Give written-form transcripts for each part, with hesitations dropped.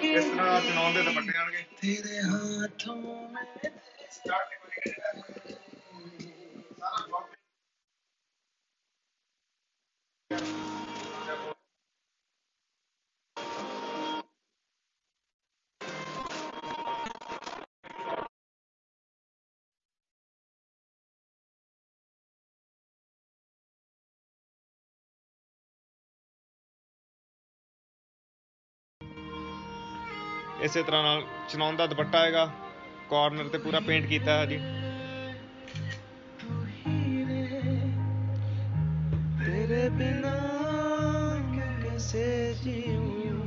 इस तरह चुनाव के दुपट्टे आएंगे। इस तरह नाल चुनाव का दुपट्टा आएगा, कॉर्नर ते पूरा पेंट किया है जी। तेरे बिना कैसे जीऊं,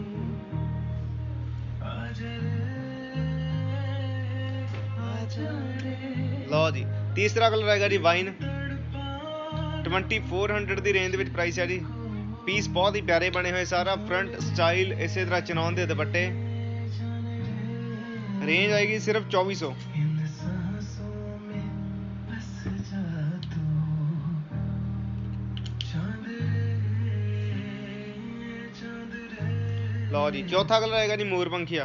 लो जी। तीसरा कलर आएगा जी वाइन, 2400 की रेंज में प्राइस है जी। पीस बहुत ही प्यारे बने हुए, सारा फ्रंट स्टाइल इस तरह चुनाव के दुपट्टे। रेंज आएगी सिर्फ 2400। लो जी। चौथा कलर आएगा जी मोर पंखिया,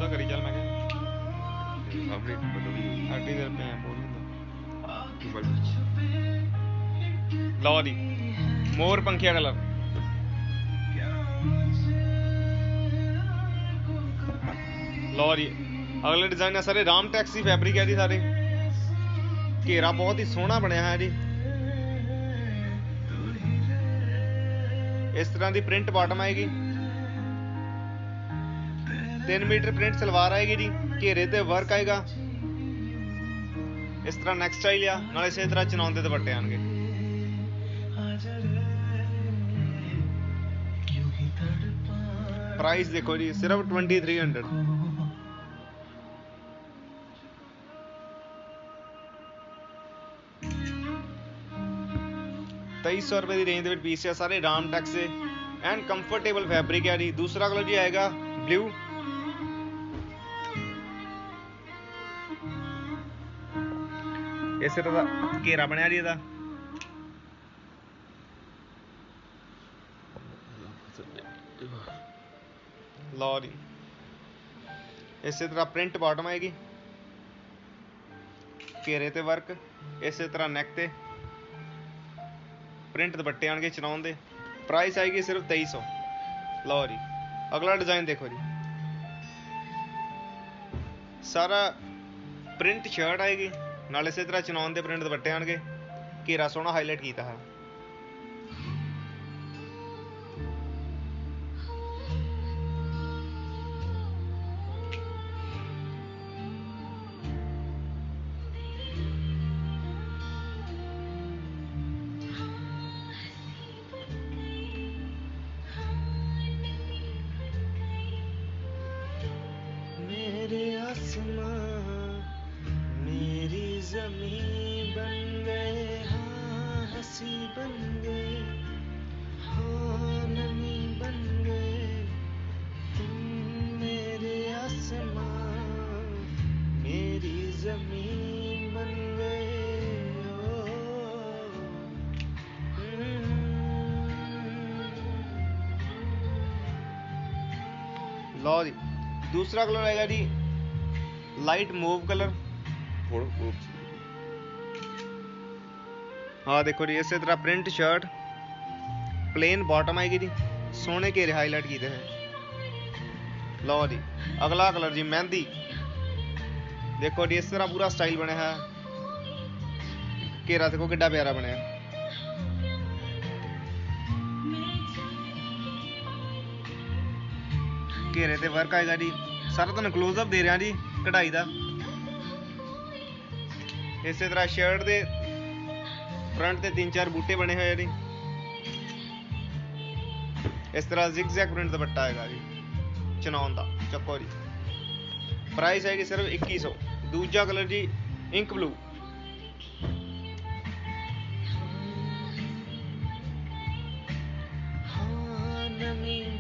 करी चल। मैं लो जी मोर पंखिया कलर। लो जी अगले डिजाइन है सारे राम टैक्सी फैब्रिक है जी। सारे घेरा बहुत ही सोहना बनया है जी। इस तरह की प्रिंट बॉटम आएगी, 3 मीटर प्रिंट सलवार आएगी जी। घेरे ते वर्क आएगा, इस तरह नेक स्टाइल आ, नाले इस तरह चुनाव के दुपट्टे आएंगे। प्राइस देखो जी सिर्फ 2300। 2300 रुपए की रेंज में पीस है, सारे Ram tax and comfortable fabric है जी। दूसरा कलर जी आएगा ब्लू, इस तरह का घेरा बनया जी। ਇਹਦਾ लो जी इस तरह प्रिंट बॉटम आएगी, घेरे ते वर्क, इस तरह नेक ते प्रिंट दुपट्टे आएंगे चुनाव दे। प्राइस आएगी सिर्फ 2300। लो जी अगला डिजाइन देखो जी, सारा प्रिंट शर्ट आएगी, नाले इस तरह चुनाव के प्रिंट दुपट्टे आएंगे। घेरा सोहना हाईलाइट किया है। मेरे आसमां मेरी ज़मीं बन गए, हाँ हंसी बन गए, हाँ नमी बन गए। तुम मेरे आसमां मेरी ज़मीं बन गए हो। लो जी दूसरा कलर आएगा जी लाइट मूव कलर। हाँ देखो जी इस तरह प्रिंट शर्ट, प्लेन बॉटम आएगी जी, सोने के हाईलाइट किए हैं। लो जी अगला कलर जी मेहंदी, देखो जी इस तरह पूरा स्टाइल बने है। घेरा देखो कितना प्यारा बने। घेरे ते वर्क आएगा जी, सारा तुहानूं क्लोजअप दे रहा जी कढ़ाई का। इस तरह शर्ट के फ्रंट ते 3-4 बूटे बने हुए जी। इस तरह जिग-जैग प्रिंट दुपट्टा आएगा जी चनौन का। चक्को जी, प्राइस आएगी सिर्फ 2100। दूजा कलर जी इंक ब्लू।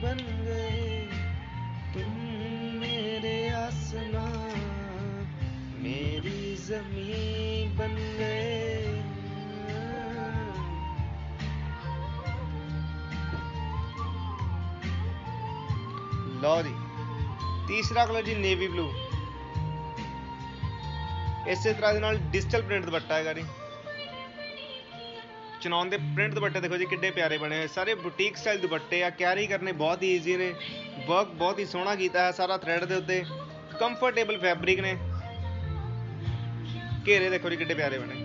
बन गए तुम मेरे आसमां, मेरी ज़मीं बन गए। लो जी, तीसरा कलर जी नेवी ब्लू। इस तरह के डिजिटल प्रिंट दुपट्टा है जी। चनौन के प्रिंट दुपट्टे देखो जी किड्डे प्यारे बने हैं, सारे बुटीक स्टाइल दुपट्टे आ, कैरी करने बहुत ही ईजी ने, वर्क बहुत ही सोहना किया है सारा थ्रेड के उत्ते, कंफर्टेबल फैब्रिक ने। घेरे देखो जी किड्डे प्यारे बने।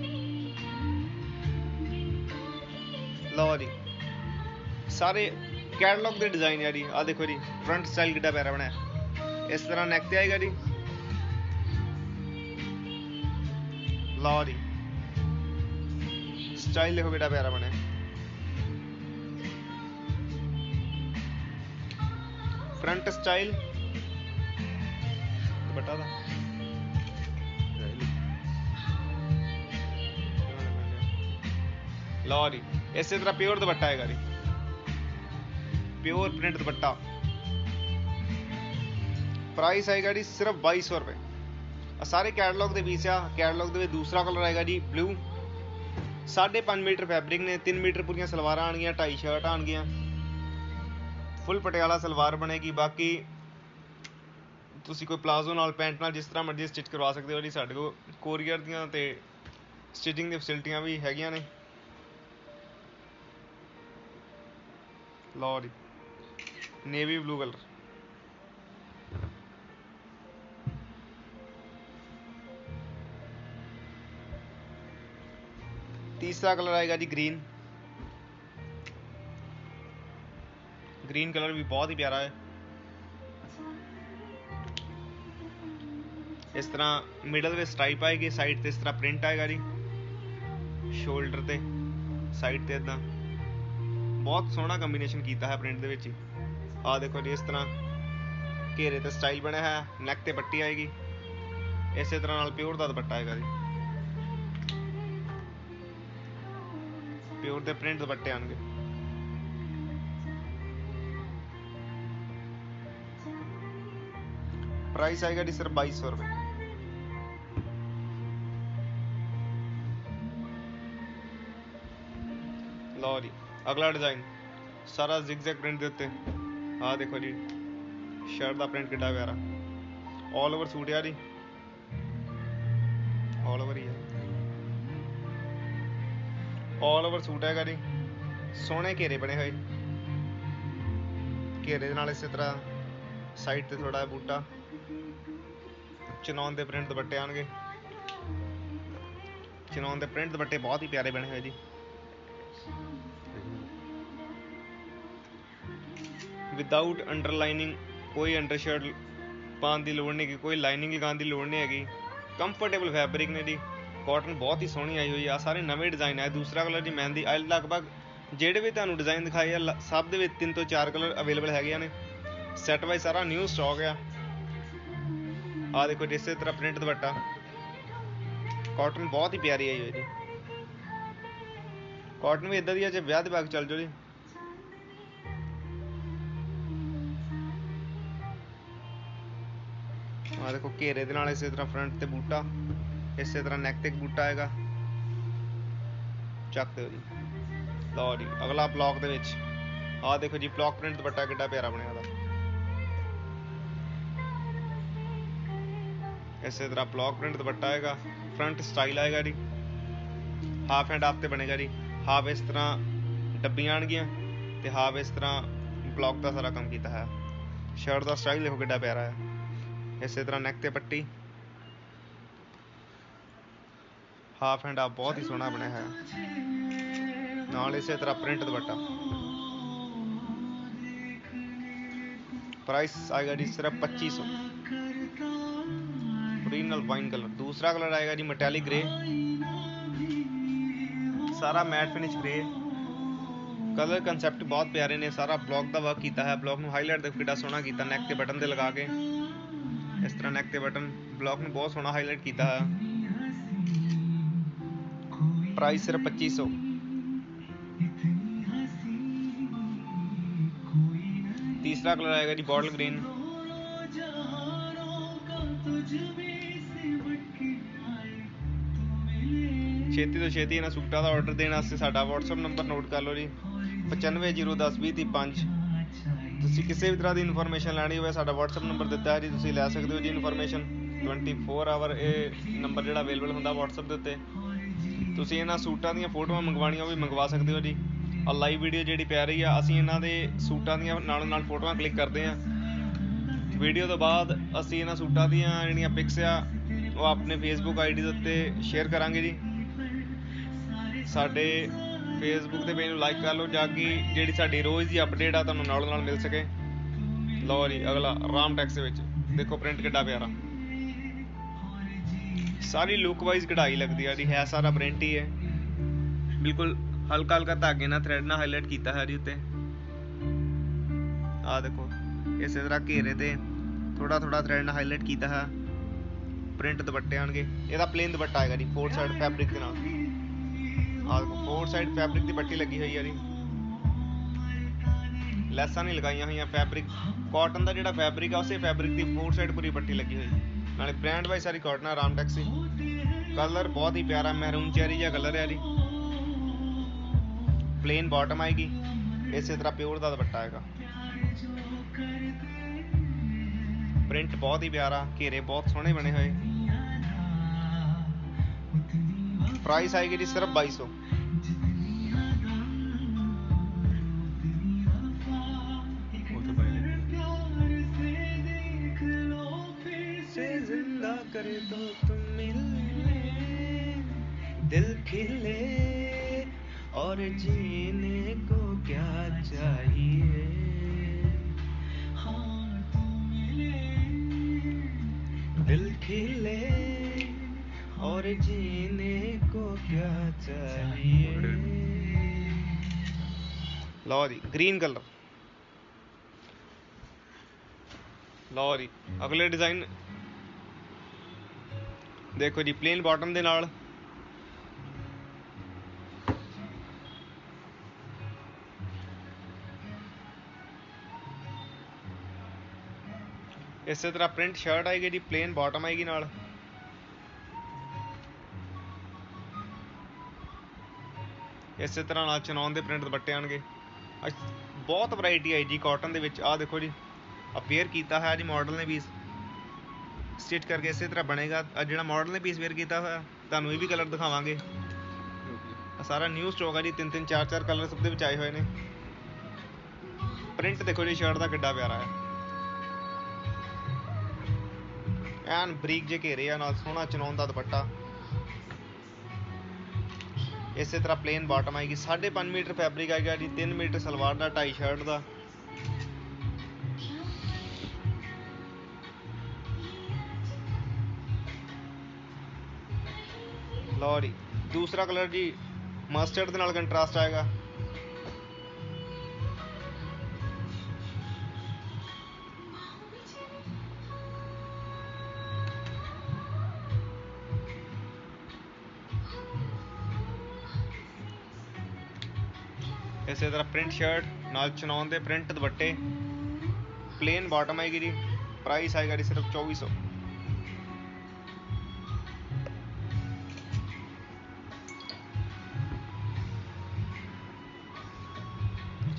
लो जी, सारे कैटलॉग के डिजाइन है जी। आ देखो जी फ्रंट स्टाइल किड्डा प्यारा बना है, इस तरह नैक ते आएगा जी। लो जी, स्टाइल देखो कितना प्यारा बने। फ्रंट स्टाइल दुपट्टा दा लो जी, इस तरह प्योर दुपट्टा आएगा जी, प्योर प्रिंट दुपट्टा। प्राइस आएगा जी सिर्फ 2200 रुपए। सारे कैटलॉग के पीस आ। कैटलॉग के दूसरा कलर आएगा जी ब्लू। 5.5 मीटर फैब्रिक ने, 3 मीटर पूरी सलवार आनगियां, 2.5 शर्ट आनगियां, फुल पटियाला सलवार बनेगी। बाकी तुसी कोई प्लाजो नाल पैंट नाल जिस तरह मर्जी स्टिच करवा सकते हो जी। साडे कोल कोरियर दियां ते स्टिचिंग दी फैसिलिटियां भी हैगियां ने। लो जी, नेवी ब्लू कलर। तीसरा कलर आएगा जी ग्रीन। ग्रीन कलर भी बहुत ही प्यारा है। इस तरह मिडल में स्ट्राइप आएगी, साइड ते इस तरह प्रिंट आएगा जी, शोल्डर ते साइड ते इदा बहुत सोहना कंबीनेशन किया है प्रिंट दे विच। आ देखो जी, इस तरह घेरे ते स्टाइल बने है, नैक ते पट्टी आएगी। इस तरह नाल प्योर दा दुपट्टा आएगा जी, प्योर दे प्रिंट दुपट्टे आएंगे। प्राइस आएगा जी सिर्फ 2200 रुपए। लो जी, अगला डिजाइन सारा जिग-जैग प्रिंट दे उत्ते। आ देखो जी, शर्ट का प्रिंट कितना प्यारा, ऑल ओवर सूट है जी, ऑल ओवर ही है, ऑल ओवर सूट है जी। सोहने घेरे बने हुए, घेरे नाल इस तरह साइड ते थोड़ा बूटा, चनौन के प्रिंट दुपट्टे आएंगे। चनौन के प्रिंट दुपट्टे बहुत ही प्यारे बने हुए जी। विदाउट अंडरलाइनिंग, कोई अंडर शर्ट पाने की लोड़ नहीं, कोई लाइनिंग लगाने की लोड़ नहीं हैगी। कंफर्टेबल फैब्रिक ने जी, कॉटन बहुत ही सोहनी आई हुई है। सारे नवे डिजाइन है। दूसरा कलर जी मेहंदी। लगभग ਜਿਹੜੇ भी ਤੁਹਾਨੂੰ डिजाइन दिखाए ਆ सब ਦੇ 3 ਤੋਂ 4 कलर अवेलेबल है ने। सैट वाइज सारा न्यू स्टॉक आ देखो जी, इस तरह प्रिंट दुपट्टा, कॉटन बहुत ही प्यारी आई हुई जी। कॉटन भी इदा दी है, ब्याह के बाग चल जाओ जी। आ देखो घेरे दे नाल इस तरह फ्रंट ते बूटा, इस तरह नैक ते बूटा आएगा, चक दो जी। लो जी, अगला ब्लॉक दे विच आ देखो जी, ब्लॉक प्रिंट दुपट्टा कितना प्यारा बनया दा। इस तरह ब्लॉक प्रिंट दुपट्टा आएगा, फ्रंट स्टाइल आएगा जी, हाफ एंड हाफ ते बनेगा जी। हाफ इस तरह डब्बियां आनगियां ते हाफ इस तरह ब्लॉक का सारा काम किया है। शर्ट का स्टाइल देखो कितना प्यारा है। इस तरह नैक ते पट्टी, हाफ एंड हाफ बहुत ही सोहना बनया है, नाल इस तरह प्रिंट दुपट्टा। प्राइस आएगा जी सिर्फ 2500। Original wine colour. दूसरा कलर आएगा जी मेटालिक ग्रे, सारा matte finish grey. Colour concept बहुत प्यारे ने, सारा ब्लॉक का वर्क किया है। ब्लॉक में हाईलाइट देखो कितना सोहना किया, नैक के बटन से लगा के इस तरह नैक के बटन ब्लॉक में बहुत सोहना हाईलाइट किया है। प्राइस सिर्फ 2500। तीसरा कलर आएगा जी बॉटल ग्रीन, छेती तो छेती इन्हां सूटां दा ऑर्डर देने वास्ते साडा WhatsApp नंबर नोट कर लो जी 9501102030 ਤੁਸੀਂ ਕਿਸੇ ਵੀ ਤਰ੍ਹਾਂ ਦੀ ਇਨਫੋਰਮੇਸ਼ਨ ਲੈਣੀ ਹੋਵੇ ਸਾਡਾ WhatsApp ਨੰਬਰ ਦਿੱਤਾ ਹੈ ਜੀ, ਤੁਸੀਂ ਲੈ ਸਕਦੇ ਹੋ ਜੀ ਇਨਫੋਰਮੇਸ਼ਨ। 24 ਆਵਰ ਇਹ ਨੰਬਰ ਜਿਹੜਾ ਅਵੇਲੇਬਲ ਹੁੰਦਾ WhatsApp ਦੇ ਉੱਤੇ। ਤੁਸੀਂ ਇਹਨਾਂ ਸੂਟਾਂ ਦੀਆਂ ਫੋਟੋਆਂ ਮੰਗਵਾਉਣੀਆਂ ਉਹ ਵੀ ਮੰਗਵਾ ਸਕਦੇ ਹੋ ਜੀ। ਆ ਲਾਈਵ ਵੀਡੀਓ ਜਿਹੜੀ ਪੈ ਰਹੀ ਆ, ਅਸੀਂ ਇਹਨਾਂ ਦੇ ਸੂਟਾਂ ਦੀਆਂ ਨਾਲੋਂ ਨਾਲ ਫੋਟੋਆਂ ਕਲਿੱਕ ਕਰਦੇ ਹਾਂ। ਵੀਡੀਓ ਤੋਂ ਬਾਅਦ ਅਸੀਂ ਇਹਨਾਂ ਸੂਟਾਂ ਦੀਆਂ ਜਿਹੜੀਆਂ ਪਿਕਸ ਆ ਉਹ ਆਪਣੇ Facebook ID ਦੇ ਉੱਤੇ ਸ਼ੇਅਰ ਕਰਾਂਗੇ ਜੀ। ਸਾਡੇ फेसबुक के पेज लाइक कर लो ताकि जी साड़ी रोज़ की अपडेट आ तुहानूं नालों नाल मिल सके। लो जी अगला राम टैक्स देखो प्रिंट कितना प्यारा, सारी लुक वाइज कढ़ाई लगती है सारा प्रिंट ही है, बिल्कुल हल्का हल्का धागे ना थ्रेड ना हाईलाइट किया है जी उत्ते। आ देखो इस तरह घेरे ते थोड़ा थोड़ा थ्रेड ना हाईलाइट किया है। प्रिंट दुपट्टे आएंगे, यदा प्लेन दुपट्टा आएगा जी 4 साइड फैब्रिक के नाल। फोर साइड फैब्रिक की पट्टी लगी हुई है जी, लैसा नहीं लगाई हुई। फैब्रिक कॉटन का जो फैब्रिक है उस फैब्रिक की 4 साइड पूरी पट्टी लगी हुई, नाले ब्रांड वाइज सारी कॉटन है राम टैक्सी। कलर बहुत ही प्यारा मैरून चेरी जहा कलर है जी। प्लेन बॉटम आएगी, इस तरह प्योर का दुपट्टा आएगा। प्रिंट बहुत ही प्यारा, घेरे बहुत सोहने बने हुए। प्राइस आएगी जी सिर्फ 2200। जिंदा करे तो तुम मिले, दिल खिले और जीने को क्या चाहिए। हाँ तुम मिले, दिल खिले और जीने को क्या चाहिए। लो जी ग्रीन कलर। लो जी अगले डिज़ाइन देखो जी, प्लेन बॉटम दे नाल इस तरह प्रिंट शर्ट आएगी जी, प्लेन बॉटम आएगी नाल। इस तरह नाल चनौन दे प्रिंट दुपट्टे आएंगे। बहुत वैरायटी आई जी कॉटन दे विच। आ देखो जी पेयर किया है जी मॉडल ने पीस स्टिच करके इस तरह बनेगा। जो मॉडल ने पीस वेयर किया हुआ तुहानूं ये भी कलर दिखावांगे। सारा न्यू स्टॉक है जी, 3-3 4-4 कलर सब दे आए हुए ने। प्रिंट देखो जी शर्ट का कितना प्यारा है, एन बरीक जे घेरे नाल सोहना चनौन का दुपट्टा। इस तरह प्लेन बॉटम आएगी, 5.5 मीटर फैब्रिक आएगा जी, 3 मीटर सलवार का, 2.5 शर्ट का। लो जी दूसरा कलर जी मस्टर्ड के नाल कंट्रास्ट आएगा। इस तरह प्रिंट शर्ट नाल चनौन दे प्रिंट दुपट्टे, प्लेन बॉटम आएगी जी। प्राइस आएगा जी सिर्फ 2400।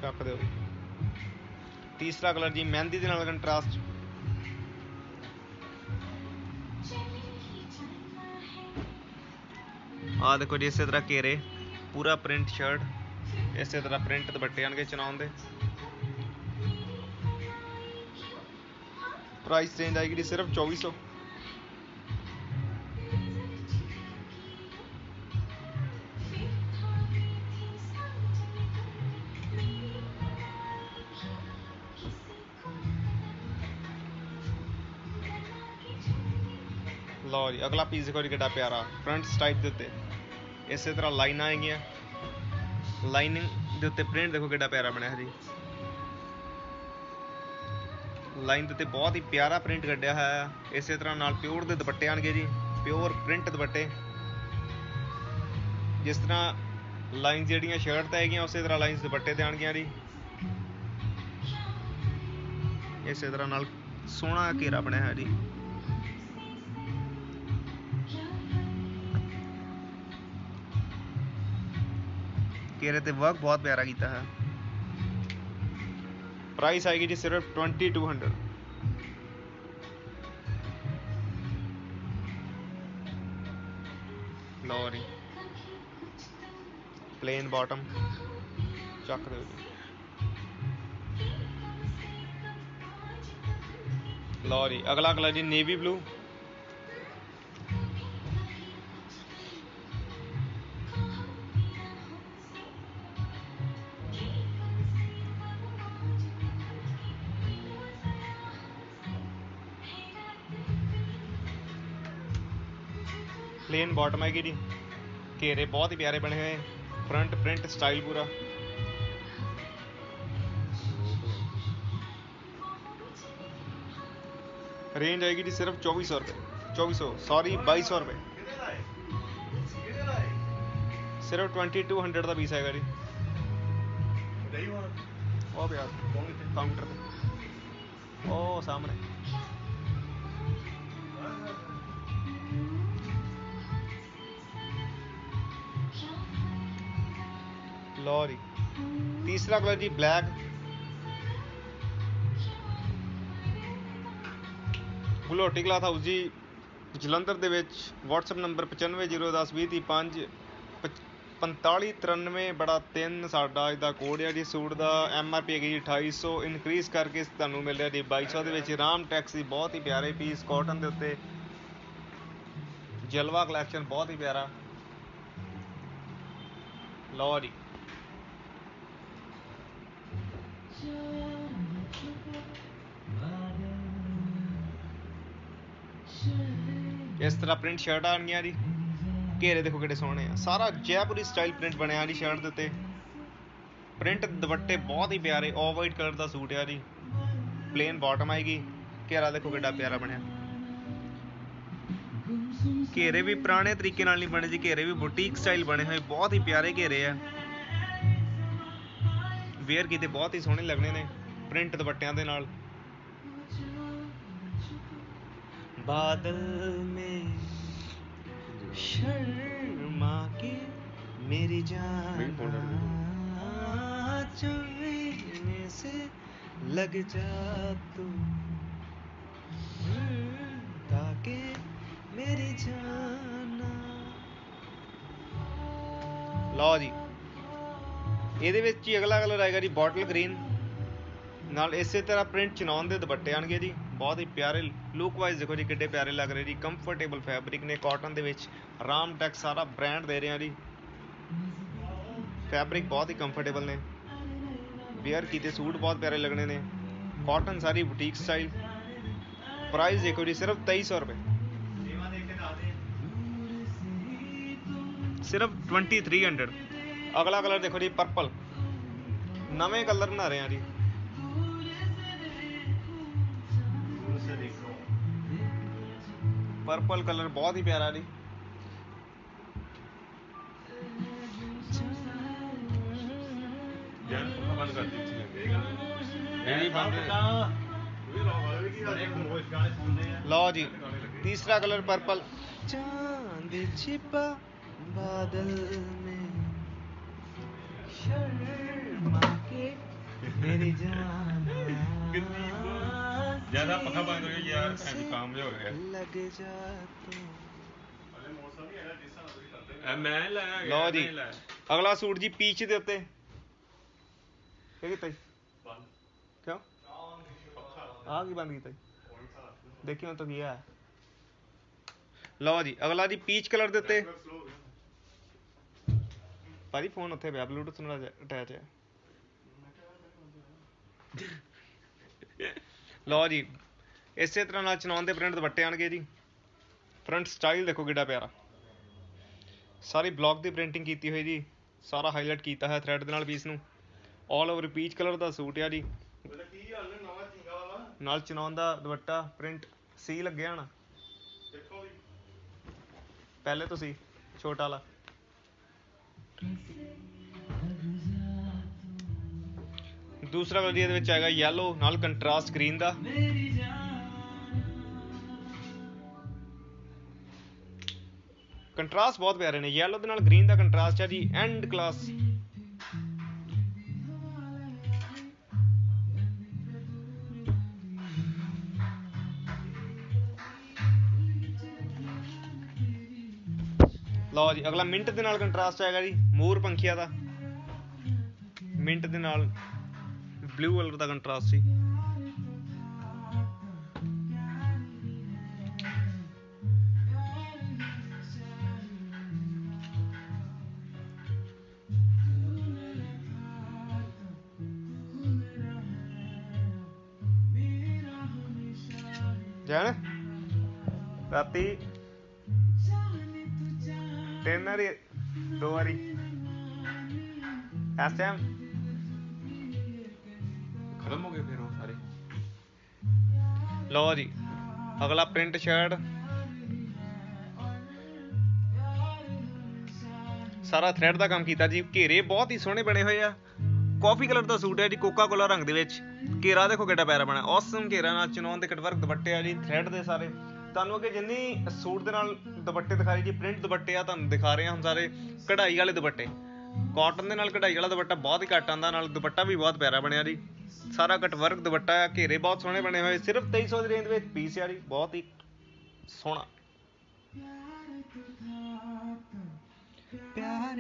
चक दो। तीसरा कलर जी मेहंदी दे नाल कंट्रास्ट। आ देखो जी इस तरह घेरे पूरा प्रिंट शर्ट, इस तरह प्रिंट दुपट्टे आएंगे चनौन दे। प्राइस रेंज आएगी जी सिर्फ 2400। लो जी अगला पीस देखो जी कितना प्यारा फ्रंट टाइप के उत्ते इस तरह लाइना आएगी लाइनिंग के उत्ते प्रिंट देखो कितना प्यारा बनया जी लाइन के उत्ते बहुत ही प्यारा प्रिंट कढ़िया है इस तरह नाल प्योर के दुपट्टे आएंगे जी प्योर प्रिंट दुपट्टे जिस तरह लाइन जड़ियाँ शर्ट ते है उस तरह लाइन दुपट्टे ते आएंगियां जी इस तरह नाल सोहना घेरा बनया है जी घेरे ते वर्क बहुत प्यारा किया है प्राइस आएगी जी सिर्फ 2200 लो जी प्लेन बॉटम चक दो जी लो जी अगला कलर जी नेवी ब्लू प्लेन बॉटम आएगी जी घेरे बहुत ही प्यारे बने हुए फ्रंट प्रिंट स्टाइल पूरा रेंज आएगी जी सिर्फ 2400 रुपये 2400 सॉरी 2200 रुपये सिर्फ 2200 का पीस आएगा जी ओ प्यार काउंटर पे ओ सामने लो जी तीसरा कलर जी ब्लैक गुलोटी क्लाथ हाउस जी जलंधर दे विच WhatsApp नंबर 9501102035 4593 बड़ा 3 साडा इसदा कोड है जी सूट का MRP है जी 2800 इनक्रीज करके तुहानूं मिल रहा जी 2200 दे विच राम टैक्स दी बहुत ही प्यारे पीस कॉटन दे उत्ते जलवा कलैक्शन बहुत ही प्यारा लो जी इस तरह प्रिंट शर्ट आनियां जी घेरे देखो कितने सोहने आ सारा जयपुरी स्टाइल प्रिंट बनया जी शर्ट के उत्ते प्रिंट दुपट्टे बहुत ही प्यारे ऑफ वाइट कलर का सूट है जी प्लेन बॉटम आएगी घेरा देखो कितना प्यारा बनया घेरे भी पुराने तरीके नाल नहीं बने जी घेरे भी बुटीक स्टाइल बने हुए बहुत ही प्यारे घेरे है वेयर किते बहुत ही सोहने लगने ने प्रिंट दुपट्टियां दे नाल बादल में शर्मा के मेरी जान चुनने से लग जा तू ताके मेरी जाना लो जी ਇਹਦੇ ਵਿੱਚ ਹੀ ਅਗਲਾ ਕਲਰ ਆਏਗਾ ਜੀ ਬੋਟਲ ਗ੍ਰੀਨ ਨਾਲ ਇਸੇ ਤਰ੍ਹਾਂ ਪ੍ਰਿੰਟ ਚਨੌਨ ਦੇ ਦੁਪੱਟੇ ਆਣਗੇ ਜੀ ਬਹੁਤ ਹੀ ਪਿਆਰੇ ਲੁੱਕ ਵਾਈਜ਼ ਦੇਖੋ ਜੀ ਕਿੱਡੇ ਪਿਆਰੇ ਲੱਗ ਰਹੇ ਜੀ ਕੰਫਰਟੇਬਲ ਫੈਬਰਿਕ ਨੇ ਕਾਟਨ ਦੇ ਵਿੱਚ ਰਾਮ ਟੈਕਸ ਸਾਰਾ ਬ੍ਰਾਂਡ ਦੇ ਰਹੇ ਆ ਜੀ ਫੈਬਰਿਕ ਬਹੁਤ ਹੀ ਕੰਫਰਟੇਬਲ ਨੇ ਵੇਅਰ ਕੀਤੇ ਸੂਟ ਬਹੁਤ ਪਿਆਰੇ ਲੱਗਣੇ ਨੇ ਕਾਟਨ ਸਾਰੀ ਬੁਟੀਕ ਸਟਾਈਲ ਪ੍ਰਾइस देखो जी सिर्फ 2300 रुपये सिर्फ 2300 अगला कलर देखो जी पर्पल नवे कलर बना रहे हैं जी पर्पल कलर बहुत ही प्यारा जी लो जी तीसरा कलर पर्पल चांद छिपा बादल में शर्मा के मेरी जान ज्यादा पखा बंद हो गया यार काम हो गया लग जा तू मैं लाया लो जी अगला सूट जी पीच दे उत्ते क्यों आ की बंद किया देखियो तो किया लो जी अगला जी पीच कलर दे उत्ते भाजी फोन उत्थे पिया ब्लूटूथ नाल अटैच है लो जी इसे तरह नाल चनौन दे प्रिंट दुपट्टे आणगे जी फ्रंट स्टाइल देखो कितना प्यारा, सारी ब्लॉक की प्रिंटिंग की हुई जी, सारा हाईलाइट किया है थ्रैड के नाल पीस नूं। ऑल ओवर पीच कलर का सूट है जी, नाल चनौन दा दुपट्टा प्रिंट सी लगे होना पहले तो सी छोटा वाला। दूसरा कलर ये आएगा येलो नाल कंट्रास्ट ग्रीन दा, कंट्रास्ट बहुत प्यारे ने, येलो दे नाल ग्रीन दा कंट्रास्ट है जी एंड क्लास। लो जी अगला मिंट दे नाल कंट्रास्ट आएगा जी, मोर पंखिया दा मिंट दे नाल ब्लू कलर दा कंट्रास्ट जी। जैन राती 3 बारी 2 बारी इस टाइम खत्म हो गए फिर वो सारे। लो जी अगला प्रिंट शर्ट, सारा थ्रेड का काम किया जी, घेरे बहुत ही सोहने बने हुए आ। कॉफी कलर का सूट है जी, कोका कोला रंग दे विच, घेरा देखो कितना प्यारा बना, ऑसम घेरा नाल चनौन दे कटवर्क दुपट्टे आ जी, थ्रेड दे सारे। तुहानू अगे जिन्नी सूट दे नाल दुपट्टे दिखाई जी, प्रिंट दुपट्टे आ तुहानू दिखा रहे हैं हम सारे कढ़ाई वाले दुपट्टे। कॉटन दे नाल कढ़ाई वाला दुपट्टा बहुत ही घट आंदा, नाल दुपट्टा भी बहुत प्यारा बनया जी, सारा कटवर्क दुपट्टा है, घेरे बहुत सोहने बने हुए, सिर्फ 2300 की रेंज में पीस है जी, बहुत ही सोहना। प्यार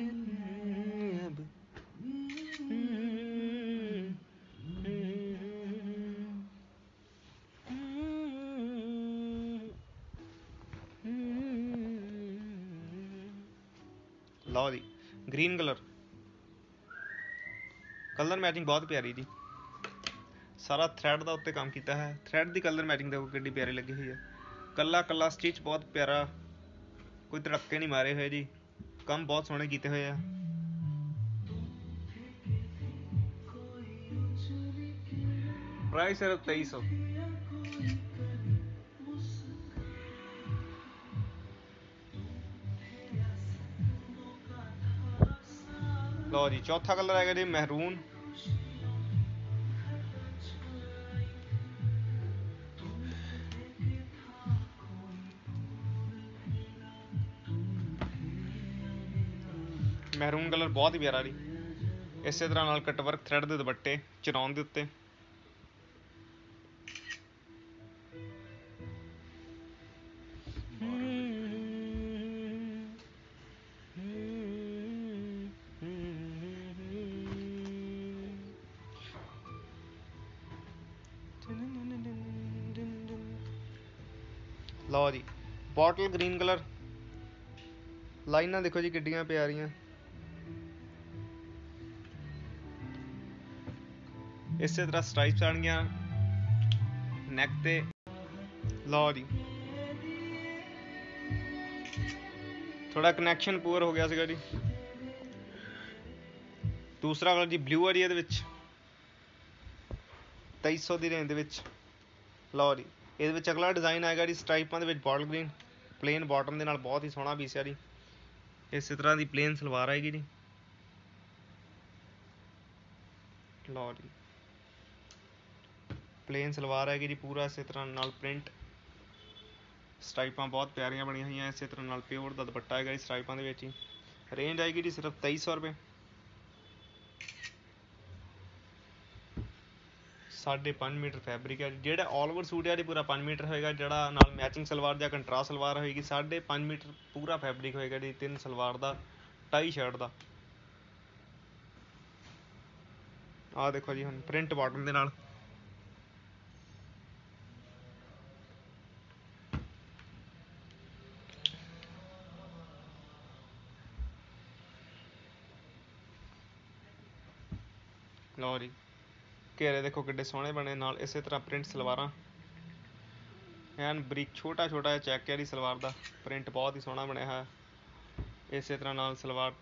अब लो जी ग्रीन कलर, कलर मैचिंग बहुत प्यारी जी, सारा थ्रैड का उत्ते काम किया है, थ्रैड की कलर मैचिंग देखो कितनी प्यारी लगी हुई है, कला कला स्टिच बहुत प्यारा, कोई धड़के नहीं मारे हुए जी, काम बहुत सोहने किए हुए हैं। प्राइस सिर्फ 2300। लो जी चौथा कलर आएगा जी महरून, महरून कलर बहुत ही प्यारा जी, इस तरह नाल कटवर्क थ्रैड के दुपट्टे चनौन के उत्ते। लो जी बॉटल ग्रीन कलर, लाइना देखो जी किड्डियां प्यारियां, इस तरह स्ट्राइप्स आनियां नैक ते। लो जी थोड़ा कनैक्शन पुअर हो गया सीगा जी। दूसरा कलर जी ब्लू है जी, ये 2300 की रेंज दे। लो जी ये अगला डिज़ाइन आएगा जी स्ट्राइपों के बॉटल ग्रीन, प्लेन बॉटम के नाल बहुत ही सोहना पीस है जी, इस तरह की प्लेन सलवार आएगी जी। लो जी प्लेन सलवार आएगी जी, पूरा इस तरह नाल प्रिंट, स्ट्राइपां बहुत प्यारियां बनी हुई हैं, इस तरह नाल प्योर का दुपट्टा आएगा जी स्ट्राइपों के विच ही। रेंज आएगी जी सिर्फ 2300 रुपये। 5.5 मीटर फैब्रिक है जो ऑल ओवर सूट है जी, पूरा 5 मीटर होएगा, जड़ा नाल मैचिंग सलवार या कंट्रास्ट सलवार होएगी 5.5 मीटर पूरा फैब्रिक होएगा जी, 3 सलवार का 2.5 शर्ट का। आ देखो जी हम प्रिंट बॉटम के नाल, लो जी घेरे देखो किड्डे सोहने बने, नाल इस तरह प्रिंट सलवारां, ਐਨ ਬਰੀਕ ਛੋਟਾ ਛੋਟਾ ਜਿਹਾ ਚੈੱਕ ਹੈ ਜੀ ਸਲਵਾਰ ਦਾ। ਪ੍ਰਿੰਟ ਬਹੁਤ ਹੀ ਸੋਹਣਾ ਬਣਿਆ ਹੈ। ਇਸੇ ਤਰ੍ਹਾਂ ਨਾਲ ਸਲਵਾਰ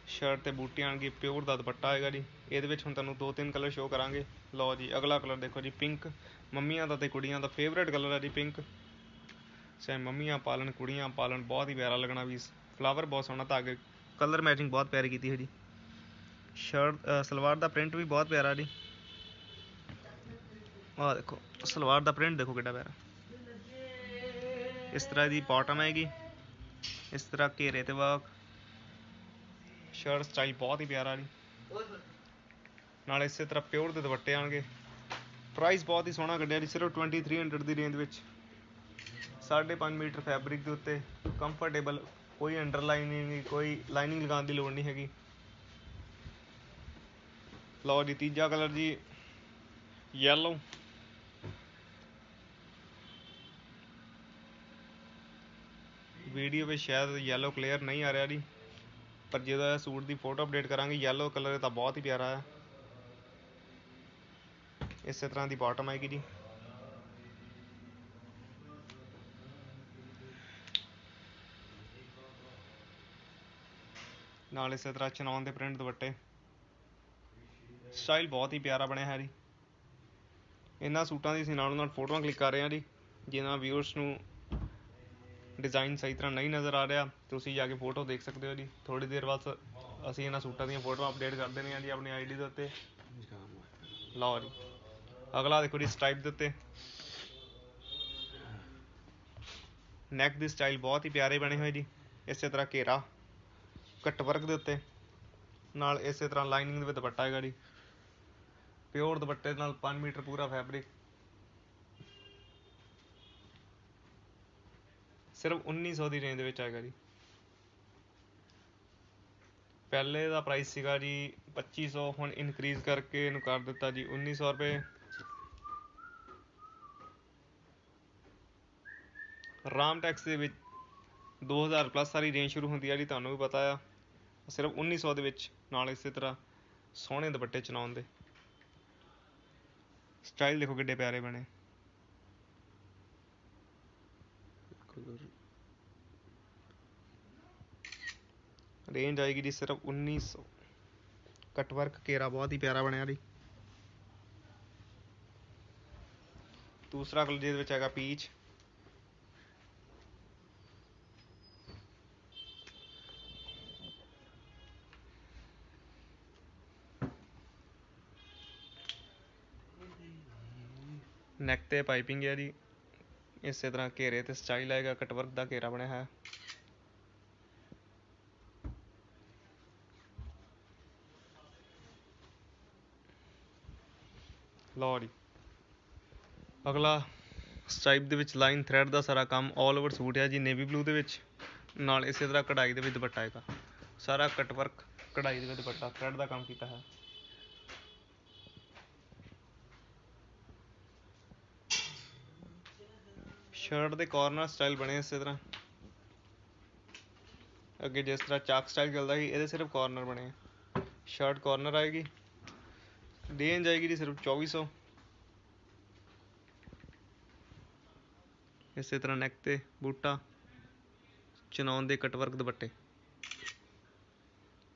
ਸ਼ਰਟ ਤੇ ਬੂਟੀਆਂ ਆਣਗੀ। ਪਿਓਰ ਦਾ ਦੁਪੱਟਾ ਆਏਗਾ ਜੀ। ਇਹਦੇ ਵਿੱਚ ਹੁਣ ਤੁਹਾਨੂੰ 2-3 ਕਲਰ ਸ਼ੋਅ ਕਰਾਂਗੇ। ਲਓ ਜੀ ਅਗਲਾ ਕਲਰ ਦੇਖੋ ਜੀ, ਪਿੰਕ। ਮੰਮੀਆਂ ਦਾ ਤੇ ਕੁੜੀਆਂ ਦਾ ਫੇਵਰੇਟ ਕਲਰ ਹੈ ਜੀ ਪਿੰਕ। ਚਾਹੇ ਮੰਮੀਆਂ ਪਾਲਣ ਕੁੜੀਆਂ ਪਾਲਣ, ਬਹੁਤ ਹੀ ਪਿਆਰਾ ਲੱਗਣਾ ਵੀ। ਫਲਾਵਰ ਬਹੁਤ ਸੋਹਣਾ, ਧਾਗੇ ਕਲਰ ਮੈਚਿੰਗ ਬਹੁਤ ਪਿਆਰੀ ਕੀਤੀ ਹੈ ਜੀ। ਸ਼ਰਟ ਸਲਵਾਰ ਦਾ ਪ੍ਰਿੰਟ ਵੀ ਬਹੁਤ ਪਿਆਰਾ ਜੀ। ਆਹ ਦੇਖੋ ਸਲਵਾਰ ਦਾ ਪ੍ਰਿੰਟ ਦੇਖੋ ਕਿੱਡਾ ਪਿਆਰਾ। ਇਸ ਤਰ੍ਹਾਂ ਦੀ ਬਾਟਮ ਆਏਗੀ, ਇਸ ਤਰ੍ਹਾਂ ਘੇਰੇ ਤੇ ਵਰਕ। ਸ਼ਰਟ ਸਟਾਈਲ ਬਹੁਤ ਹੀ ਪਿਆਰਾ ਜੀ। ਨਾਲ ਇਸੇ ਤਰ੍ਹਾਂ ਪਿਓਰ ਦੇ ਦੁਪੱਟੇ ਆਉਣਗੇ। ਪ੍ਰਾਈਸ ਬਹੁਤ ਹੀ ਸੋਹਣਾ ਕੱਢਿਆ ਜੀ, ਸਿਰਫ 2300 ਦੀ ਰੇਂਜ ਵਿੱਚ। 5.5 ਮੀਟਰ ਫੈਬਰਿਕ ਦੇ ਉੱਤੇ ਕੰਫਰਟੇਬਲ, ਕੋਈ ਅੰਡਰ ਲਾਈਨਿੰਗ ਨਹੀਂ, ਕੋਈ ਲਾਈਨਿੰਗ ਲਗਾਉਣ ਦੀ ਲੋੜ ਨਹੀਂ ਹੈਗੀ। ਲਓ ਜੀ ਤੀਜਾ ਕਲਰ ਜੀ, ਯੈਲੋ। ਵੀਡੀਓ ਵਿੱਚ ਸ਼ਾਇਦ ਯੈਲੋ ਕਲੀਅਰ ਨਹੀਂ ਆ ਰਿਹਾ ਜੀ, ਪਰ ਜਦੋਂ ਸੂਟ ਦੀ ਫੋਟੋ ਅਪਡੇਟ ਕਰਾਂਗੇ ਯੈਲੋ ਕਲਰ ਤਾਂ ਬਹੁਤ ਹੀ ਪਿਆਰਾ ਹੈ। ਇਸੇ ਤਰ੍ਹਾਂ ਦੀ ਬਾਟਮ ਆਏਗੀ ਜੀ। ਨਾਲ ਇਸੇ ਤਰ੍ਹਾਂ ਚਨੌਨ ਦੇ ਪ੍ਰਿੰਟ ਦੁਪੱਟੇ। ਸਟਾਈਲ ਬਹੁਤ ਹੀ ਪਿਆਰਾ ਬਣਿਆ ਹੈ ਜੀ। ਇਹਨਾਂ ਸੂਟਾਂ ਦੀ ਅਸੀਂ ਨਾਲੋਂ ਨਾਲ ਫੋਟੋਆਂ ਕਲਿੱਕ ਕਰ ਰਹੇ ਹਾਂ ਜੀ। ਜਿਨ੍ਹਾਂ ਵਿਊਅਰਸ ਨੂੰ ਡਿਜ਼ਾਈਨ ਸਹੀ ਤਰ੍ਹਾਂ ਨਹੀਂ ਨਜ਼ਰ ਆ ਰਿਹਾ, ਤੁਸੀਂ ਜਾ ਕੇ ਫੋਟੋ ਦੇਖ ਸਕਦੇ ਹੋ ਜੀ। ਥੋੜ੍ਹੀ ਦੇਰ ਬਾਅਦ ਅਸੀਂ ਇਹਨਾਂ ਸੂਟਾਂ ਦੀਆਂ ਫੋਟੋਆਂ ਅਪਡੇਟ ਕਰ ਦੇਣੀਆਂ ਜੀ ਆਪਣੀ ID ਦੇ ਉੱਤੇ। ਲਓ ਜੀ ਅਗਲਾ ਦੇਖੋ ਜੀ, ਸਟਾਈਪ ਦੇ ਉੱਤੇ। ਨੈਕ ਦੀ ਸਟਾਈਲ ਬਹੁਤ ਹੀ ਪਿਆਰੇ ਬਣੇ ਹੋਏ ਜੀ। ਇਸੇ ਤਰ੍ਹਾਂ ਘੇਰਾ ਕੱਟ ਵਰਕ ਦੇ ਉੱਤੇ, ਨਾਲ ਇਸੇ ਤਰ੍ਹਾਂ ਲਾਈਨਿੰਗ ਦੇ ਵਿੱਚ ਦੁਪੱਟਾ ਹੈਗਾ ਜੀ। ਪਿਓਰ ਦੁਪੱਟੇ ਨਾਲ 5 ਮੀਟਰ ਪੂਰਾ ਫੈਬਰਿਕ। ਸਿਰਫ 1900 ਦੀ ਰੇਂਜ ਦੇ ਵਿੱਚ ਆਏਗਾ ਜੀ। ਪਹਿਲੇ ਦਾ ਪ੍ਰਾਈਸ ਸੀਗਾ ਜੀ 2500, ਹੁਣ ਇਨਕਰੀਜ਼ ਕਰਕੇ ਇਹਨੂੰ ਕਰ ਦਿੱਤਾ ਜੀ 1900 ਰੁਪਏ। ਰਾਮ ਟੈਕਸ ਦੇ ਵਿੱਚ 2000 ਪਲੱਸ ਸਾਰੀ ਰੇਂਜ ਸ਼ੁਰੂ ਹੁੰਦੀ ਹੈ ਜੀ, ਤੁਹਾਨੂੰ ਵੀ ਪਤਾ ਆ। ਸਿਰਫ 1900 ਦੇ ਵਿੱਚ, ਨਾਲ ਇਸੇ ਤਰ੍ਹਾਂ ਸੋਹਣੇ ਦੁਪੱਟੇ ਚਨਾਉਣ ਦੇ। ਸਟਾਈਲ ਦੇਖੋ ਕਿੱਡੇ ਪਿਆਰੇ ਬਣੇ। ਰੇਂਜ ਆਏਗੀ ਜੀ ਸਿਰਫ 1900। ਕੱਟ ਵਰਕ ਘੇਰਾ ਬਹੁਤ ਹੀ ਪਿਆਰਾ ਬਣਿਆ ਜੀ। ਦੂਸਰਾ ਕਲਰ ਜਿਹਦੇ ਵਿੱਚ ਹੈਗਾ ਪੀਚ। ਨੈਕ ਤੇ ਪਾਈਪਿੰਗ ਹੈ ਜੀ। ਇਸੇ ਤਰ੍ਹਾਂ ਘੇਰੇ ਤੇ ਸਟਾਈਲ ਆਏਗਾ, ਕੱਟ ਵਰਕ ਦਾ ਘੇਰਾ ਬਣਿਆ ਹੈ। ਲਓ ਜੀ ਅਗਲਾ ਸਟਾਈਪ ਦੇ ਵਿੱਚ ਲਾਈਨ ਥਰੈਡ ਦਾ ਸਾਰਾ ਕੰਮ ਆਲ ਓਵਰ ਸੂਟ ਹੈ ਜੀ, ਨੇਵੀ ਬਲੂ ਦੇ ਵਿੱਚ। ਨਾਲ ਇਸੇ ਤਰ੍ਹਾਂ ਕਢਾਈ ਦੇ ਵਿੱਚ ਦੁਪੱਟਾ ਆਏਗਾ, ਸਾਰਾ ਕੱਟ ਵਰਕ ਕਢਾਈ ਦੇ ਵਿੱਚ ਦੁਪੱਟਾ ਥਰੈਡ ਦਾ ਕੰਮ ਕੀਤਾ ਹੈ। ਸ਼ਰਟ ਦੇ ਕਾਰਨਰ ਸਟਾਈਲ ਬਣੇ ਇਸੇ ਤਰ੍ਹਾਂ। ਅੱਗੇ ਜਿਸ ਤਰ੍ਹਾਂ ਚਾਕ ਸਟਾਈਲ ਚੱਲਦਾ ਸੀ, ਇਹਦੇ ਸਿਰਫ ਕਾਰਨਰ ਬਣੇ। ਸ਼ਰਟ ਕਾਰਨਰ ਆਏਗੀ। ਰੇਂਜ ਆਏਗੀ ਜੀ ਸਿਰਫ 2400। ਇਸੇ ਤਰ੍ਹਾਂ ਨੈਕ ਤੇ ਬੂਟਾ, ਚਨਾਉਣ ਦੇ ਕੱਟ ਵਰਕ ਦੁਪੱਟੇ।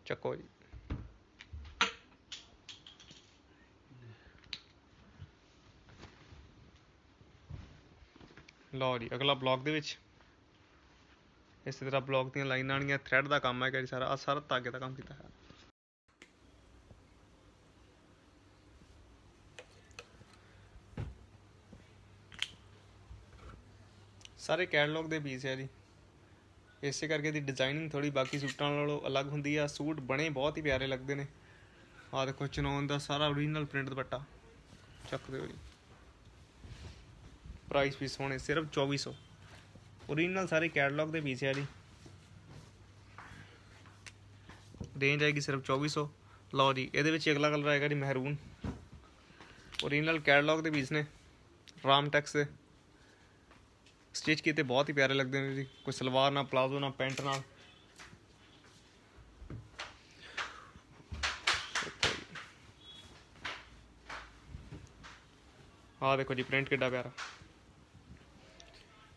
ਚੱਕੋ ਜੀ। ਲਓ ਜੀ ਅਗਲਾ ਬਲੌਕ ਦੇ ਵਿੱਚ ਇਸੇ ਤਰ੍ਹਾਂ ਬਲੌਕ ਦੀਆਂ ਲਾਈਨਾਂ ਆਉਣਗੀਆਂ। ਥਰੈਡ ਦਾ ਕੰਮ ਹੈਗਾ ਜੀ ਸਾਰਾ, ਆਹ ਸਾਰਾ ਧਾਗੇ ਦਾ ਕੰਮ ਕੀਤਾ ਹੈ। ਸਾਰੇ ਕੈਟਲੌਗ ਦੇ ਪੀਸ ਹੈ ਜੀ। ਇਸੇ ਕਰਕੇ ਦੀ ਡਿਜ਼ਾਈਨਿੰਗ ਥੋੜ੍ਹੀ ਬਾਕੀ ਸੂਟਾਂ ਨਾਲੋਂ ਅਲੱਗ ਹੁੰਦੀ ਆ। ਸੂਟ ਬਣੇ ਬਹੁਤ ਹੀ ਪਿਆਰੇ ਲੱਗਦੇ ਨੇ। ਆਹ ਦੇਖੋ ਚਨੌਨ ਦਾ ਸਾਰਾ ਓਰੀਜਨਲ ਪ੍ਰਿੰਟ ਦੁਪੱਟਾ, ਚੱਕ ਦਿਓ ਜੀ। ਪ੍ਰਾਈਸ ਵੀ ਸੋਹਣੇ, ਸਿਰਫ 2400। ਓਰੀਜਨਲ ਸਾਰੇ ਕੈਟਲੌਗ ਦੇ ਪੀਸ ਹੈ ਜੀ। ਰੇਂਜ ਆਏਗੀ ਸਿਰਫ 2400। ਲਓ ਜੀ ਇਹਦੇ ਵਿੱਚ ਅਗਲਾ ਕਲਰ ਆਏਗਾ ਜੀ ਮਹਿਰੂਨ। ਓਰੀਜਨਲ ਕੈਟਲੌਗ ਦੇ ਪੀਸ ਨੇ, ਰਾਮ ਟੈਕਸ ਦੇ। ਸਟਿਚ ਕੀਤੇ ਬਹੁਤ ਹੀ ਪਿਆਰੇ ਲੱਗਦੇ ਨੇ ਜੀ। ਕੋਈ ਸਲਵਾਰ ਨਾਲ, ਪਲਾਜ਼ੋ ਨਾਲ, ਪੈਂਟ ਨਾਲ। ਆਹ ਦੇਖੋ ਜੀ ਪ੍ਰਿੰਟ ਕਿੱਡਾ ਪਿਆਰਾ।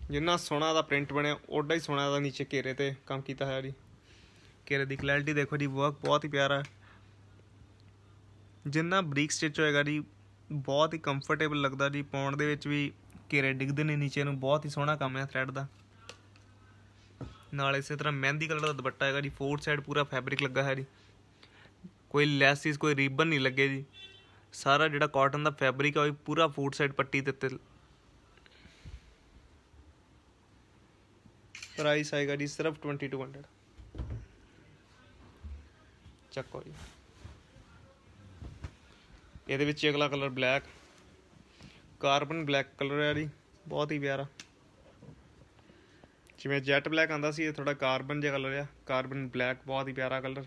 जिन्ना सोहना दा प्रिंट बनया ओडा ही सोहना दा नीचे घेरे ते काम कीता है जी। घेरे दी क्लैरिटी देखो जी, वर्क बहुत ही प्यारा है। जिन्ना बरीक स्टिच होएगा जी बहुत ही कंफर्टेबल लगदा जी, पाउण दे विच भी घेरे डिगदे ने नीचे नूं, बहुत ही सोहना काम है थ्रैड दा। नाल इसे तरह मेहंदी कलर का दुपट्टा है जी, 4 साइड पूरा फैब्रिक लगा है जी, कोई लैसिस कोई रिबन नहीं लगे जी, सारा जिहड़ा कॉटन का फैब्रिक है पूरा 4 साइड पट्टी दे उत्ते। प्राइस आएगा जी सिर्फ 2200। चक्को जी, ये अगला colour black, carbon black colour है जी, बहुत ही प्यारा। जिवें जैट ब्लैक आंदा सी, थोड़ा कार्बन जिहा कलर है, कार्बन ब्लैक बहुत ही प्यारा कलर।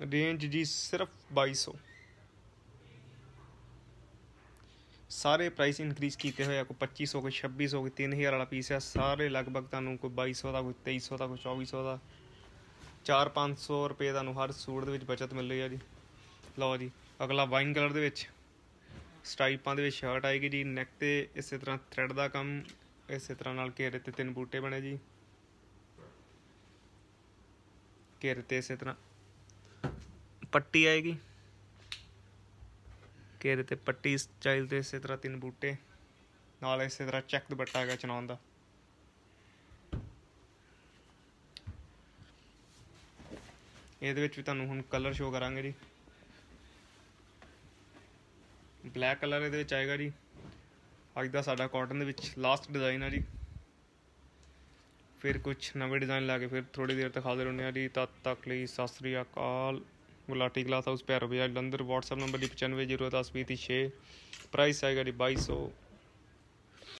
रेंज जी सिर्फ 2200। सारे प्राइस इनक्रीज किए हुए, कोई 2500 कोई 2600 कोई 3000 वाला पीस है, सारे लगभग तुहानूं कोई 2200 का, कोई 2300 का, कोई 2400 का, 400-500 रुपये तुहानूं हर सूट दे विच बचत मिल रही है जी। लो जी, अगला वाइन कलर दे विच स्टाइपां दे विच शर्ट आएगी जी, नैक ते इस तरह थ्रैड दा कम, इस तरह नाल घेरे ते 3 बूटे बने जी, घेरे ते इस तरह पट्टी आएगी, घेरे ते पट्टी स्टाइल ते इस तरह 3 बूटे, नाल इस तरह चैक दुपट्टा है चनौन दा। ਇਹਦੇ ਵਿੱਚ ਵੀ ਤੁਹਾਨੂੰ ਹੁਣ ਕਲਰ ਸ਼ੋ ਕਰਾਂਗੇ ਜੀ। ਬਲੈਕ ਕਲਰ ਇਹਦੇ ਵਿੱਚ ਆਏਗਾ ਜੀ। ਅੱਜ ਦਾ ਸਾਡਾ ਕਾਟਨ ਦੇ ਵਿੱਚ ਲਾਸਟ ਡਿਜ਼ਾਈਨ ਆ ਜੀ। ਫਿਰ ਕੁਛ ਨਵੇਂ ਡਿਜ਼ਾਈਨ ਲਾ ਕੇ ਫਿਰ ਥੋੜੀ ਦੇਰ ਤੱਕ ਹਾਜ਼ਰ ਹੁੰਦੇ ਆ ਜੀ। ਤਦ ਤੱਕ ਲਈ ਸਤਿ ਸ੍ਰੀ ਅਕਾਲ। ਗੁਲਾਟੀ ਗਲਾਸ ਹਾਊਸ ਭੈਰੋ ਬਾਜ਼ਾਰ ਜਲੰਧਰ। WhatsApp ਨੰਬਰ ਜੀ 9501102036। ਪ੍ਰਾਈਸ ਆਏਗਾ ਜੀ 2200।